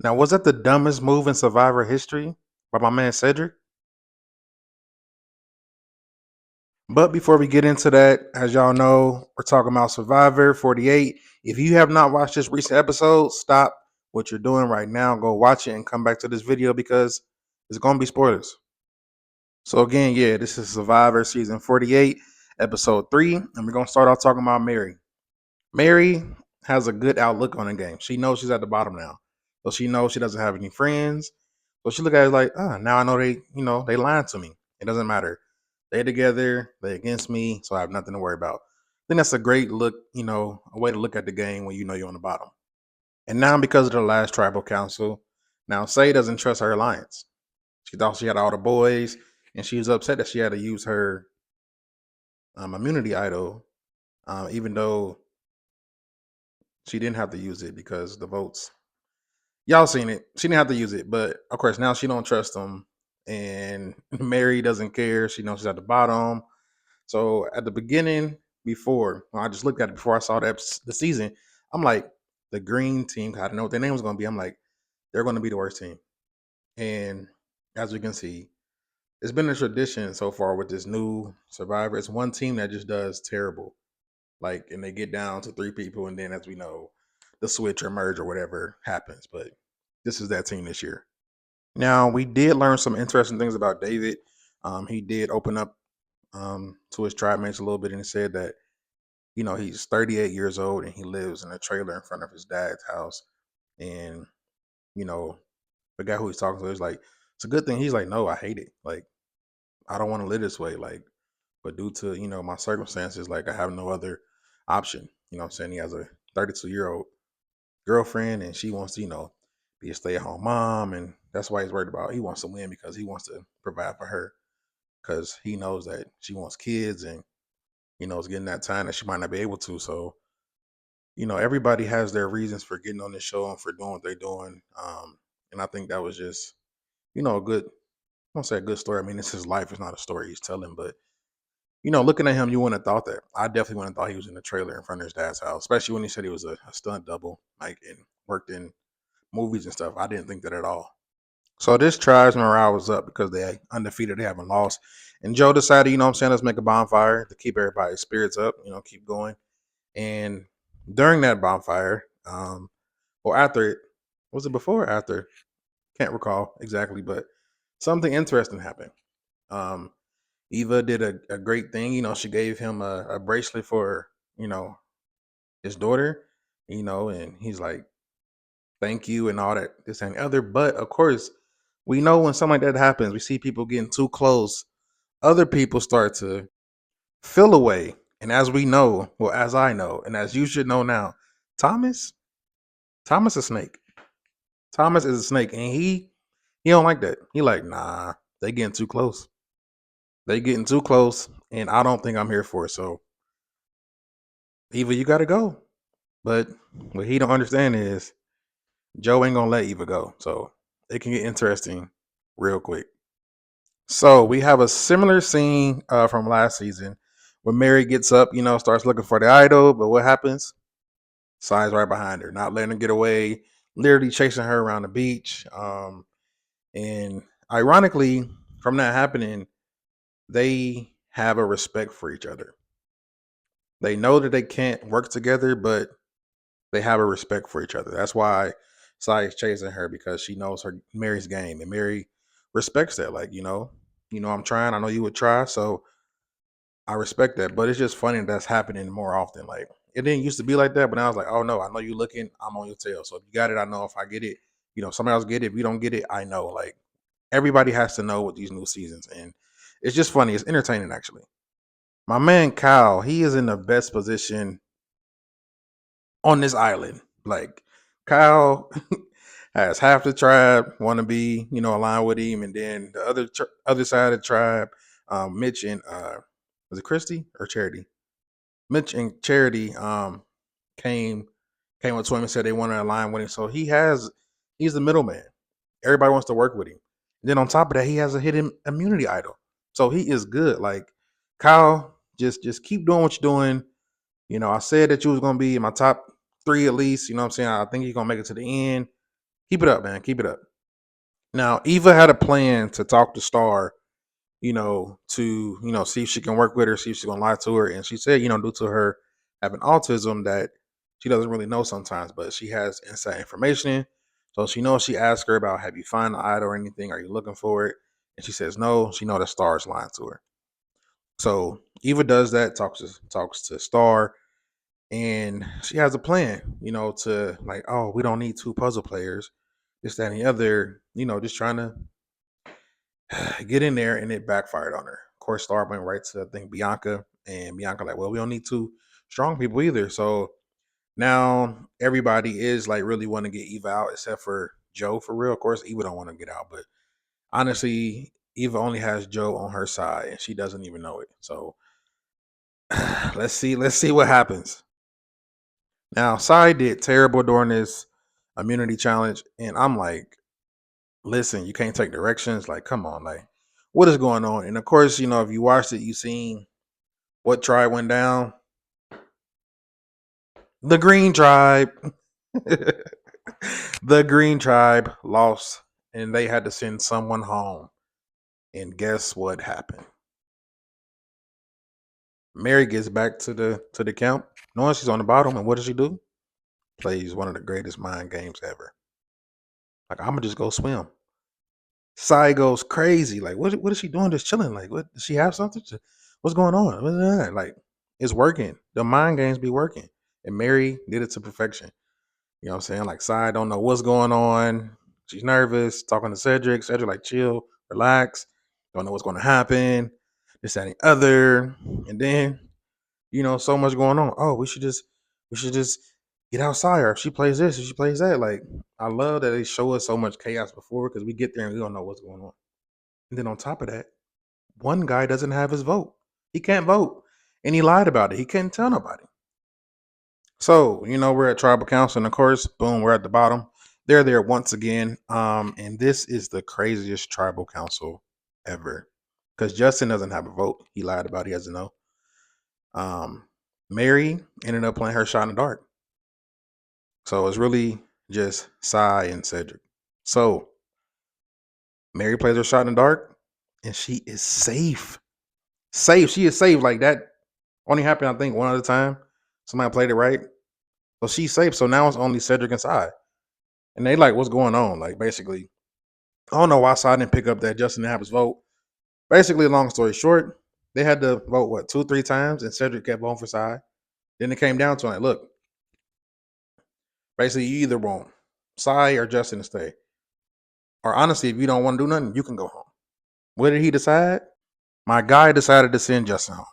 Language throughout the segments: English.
Now, was that the dumbest move in Survivor history by my man Cedric? But before we get into that, as y'all know, we're talking about Survivor 48. If you have not watched this recent episode, stop what you're doing right now. Go watch it and come back to this video because it's going to be spoilers. So, again, yeah, this is Survivor season 48, episode 3. And we're going to start off talking about Mary. Mary has a good outlook on the game. She knows she's at the bottom now. So she knows she doesn't have any friends. So she look at it like, now I know they lying to me. It doesn't matter. They together, they against me, so I have nothing to worry about. I think that's a great look, a way to look at the game when you know you're on the bottom. And now because of the last tribal council, now Say doesn't trust her alliance. She thought she had all the boys, and she was upset that she had to use her immunity idol, even though she didn't have to use it because the votes. Y'all seen it. She didn't have to use it, but of course now she don't trust them. And Mary doesn't care. She knows she's at the bottom. So at the beginning, before when I just looked at it before I saw the season, I'm like, the green team. I didn't know what their name was going to be. I'm like, they're going to be the worst team. And as we can see, it's been a tradition so far with this new Survivor. It's one team that just does terrible. Like, and they get down to 3 people, and then as we know, the switch or merge or whatever happens. But this is that team this year. Now we did learn some interesting things about David. He did open up to his tribe mates a little bit, and he said that he's 38 years old and he lives in a trailer in front of his dad's house. And you know, the guy who he's talking to is like, it's a good thing. He's like, no, I hate it. Like, I don't want to live this way. Like, but due to my circumstances, like I have no other option. What I'm saying? He has a 32-year-old girlfriend, and she wants to be a stay-at-home mom, and that's why he's worried about. He wants to win because he wants to provide for her because he knows that she wants kids, and it's getting that time that she might not be able to. So everybody has their reasons for getting on the show and for doing what they're doing. And I think that was just a good. I won't say a good story. I mean, it's his life. It's not a story he's telling, but looking at him, you wouldn't have thought that. I definitely wouldn't have thought he was in the trailer in front of his dad's house, especially when he said he was a stunt double, like, and worked in movies and stuff. I didn't think that at all. So this tribe's morale was up because they undefeated, they haven't lost. And Joe decided, let's make a bonfire to keep everybody's spirits up, keep going. And during that bonfire, or after it, was it before or after? Can't recall exactly, but something interesting happened. Um, Eva did a great thing. She gave him a bracelet for, his daughter, and he's like, thank you and all that, this and the other. But of course, we know when something like that happens, we see people getting too close. Other people start to feel away. And as we know, well, as I know, and as you should know now, Thomas, Thomas is a snake. Thomas is a snake, and he don't like that. He like, nah, they getting too close. They getting too close, and I don't think I'm here for it. So, Eva, you got to go. But what he don't understand is Joe ain't gonna let Eva go. So it can get interesting real quick. So we have a similar scene from last season when Mary gets up, starts looking for the idol, but what happens? Si's right behind her, not letting her get away, literally chasing her around the beach. And ironically, from that happening, they have a respect for each other. They know that they can't work together, but they have a respect for each other. That's why Sai is chasing her because she knows her Mary's game, and Mary respects that. Like, I'm trying. I know you would try, so I respect that. But it's just funny that's happening more often. Like, it didn't used to be like that, but now I was like, oh no, I know you looking. I'm on your tail. So if you got it, I know. If I get it, somebody else get it. If you don't get it, I know. Like, everybody has to know with these new seasons, and it's just funny. It's entertaining actually. My man Kyle, he is in the best position on this island. Like, Kyle has half the tribe want to be, aligned with him, and then the other side of the tribe, Mitch and was it Christy or Charity? Mitch and Charity came up to him and said they want to align with him. So he's the middleman. Everybody wants to work with him. And then on top of that, he has a hidden immunity idol. So he is good. Like, Kyle, just keep doing what you're doing. I said that you was gonna be in my top 3 at least. You know what I'm saying? I think you're gonna make it to the end. Keep it up, man. Keep it up. Now, Eva had a plan to talk to Star, to see if she can work with her, see if she's gonna lie to her. And she said, due to her having autism, that she doesn't really know sometimes, but she has inside information. So she knows she asked her about, have you found the idol or anything? Are you looking for it? And she says no. She know that Star is lying to her. So Eva does that, talks to Star, and she has a plan, to like, oh, we don't need two puzzle players, this, that, and the other, just trying to get in there, and it backfired on her. Of course, Star went right to, I think, Bianca, and Bianca like, well, we don't need two strong people either. So now everybody is like really want to get Eva out, except for Joe, for real. Of course, Eva don't want to get out, but honestly, Eva only has Joe on her side, and she doesn't even know it. So let's see what happens. Now, Sai did terrible during this immunity challenge, and I'm like, listen, you can't take directions. Like, come on, like, what is going on? And of course, if you watched it, you seen what tribe went down. The Green Tribe. The Green Tribe lost, and they had to send someone home. And guess what happened? Mary gets back to the camp, knowing she's on the bottom, and what does she do? Plays one of the greatest mind games ever. Like, I'm gonna just go swim. Sai goes crazy. Like, what is she doing? Just chilling. Like, what does she have something? What's going on? What's that? Like, it's working. The mind games be working. And Mary did it to perfection. You know what I'm saying? Like, Sai don't know what's going on. She's nervous, talking to Cedric. Cedric, like, chill, relax. Don't know what's going to happen. This, that, and the other. And then, so much going on. Oh, we should just get outside. Or if she plays this, if she plays that. Like, I love that they show us so much chaos before, because we get there and we don't know what's going on. And then on top of that, one guy doesn't have his vote. He can't vote. And he lied about it. He couldn't tell nobody. So, we're at tribal council, and of course, boom, we're at the bottom. They're there once again. And this is the craziest tribal council ever. Because Justin doesn't have a vote. He lied about it. He doesn't know. Mary ended up playing her shot in the dark. So it's really just Sai and Cedric. So Mary plays her shot in the dark, and she is safe. Safe. She is safe. Like, that only happened, I think, one other time. Somebody played it right. So she's safe. So now it's only Cedric and Sai. And they like, what's going on? Like, basically, I don't know why Sai didn't pick up that Justin didn't have his vote. Basically, long story short, they had to vote, what, 2-3 times, and Cedric kept voting for Sai. Then it came down to, like, look, basically, you either want Sai or Justin to stay. Or honestly, if you don't want to do nothing, you can go home. What did he decide? My guy decided to send Justin home.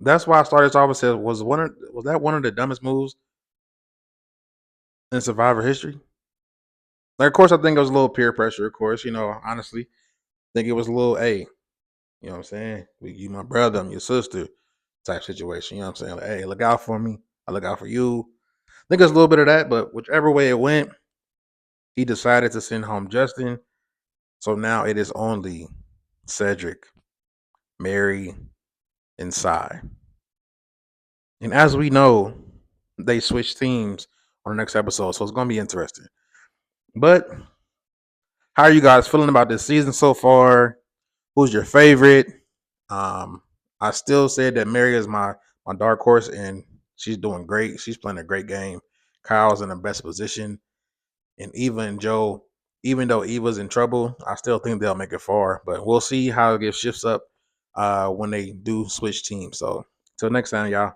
That's why I started off and said, was that one of the dumbest moves in Survivor history? Like, of course, I think it was a little peer pressure. Of course, honestly, I think it was a little, hey, you know what I'm saying? You my brother, I'm your sister type situation. You know what I'm saying? Like, hey, look out for me. I look out for you. I think there's a little bit of that, but whichever way it went, he decided to send home Justin. So now it is only Cedric, Mary, and Sai. And as we know, they switch teams on the next episode, so it's going to be interesting. But how are you guys feeling about this season so far? Who's your favorite? I still said that Mary is my dark horse, and she's doing great. She's playing a great game. Kyle's in the best position, and Eva and Joe. Even though Eva's in trouble, I still think they'll make it far. But we'll see how it gets shifts up when they do switch teams. So till next time, y'all.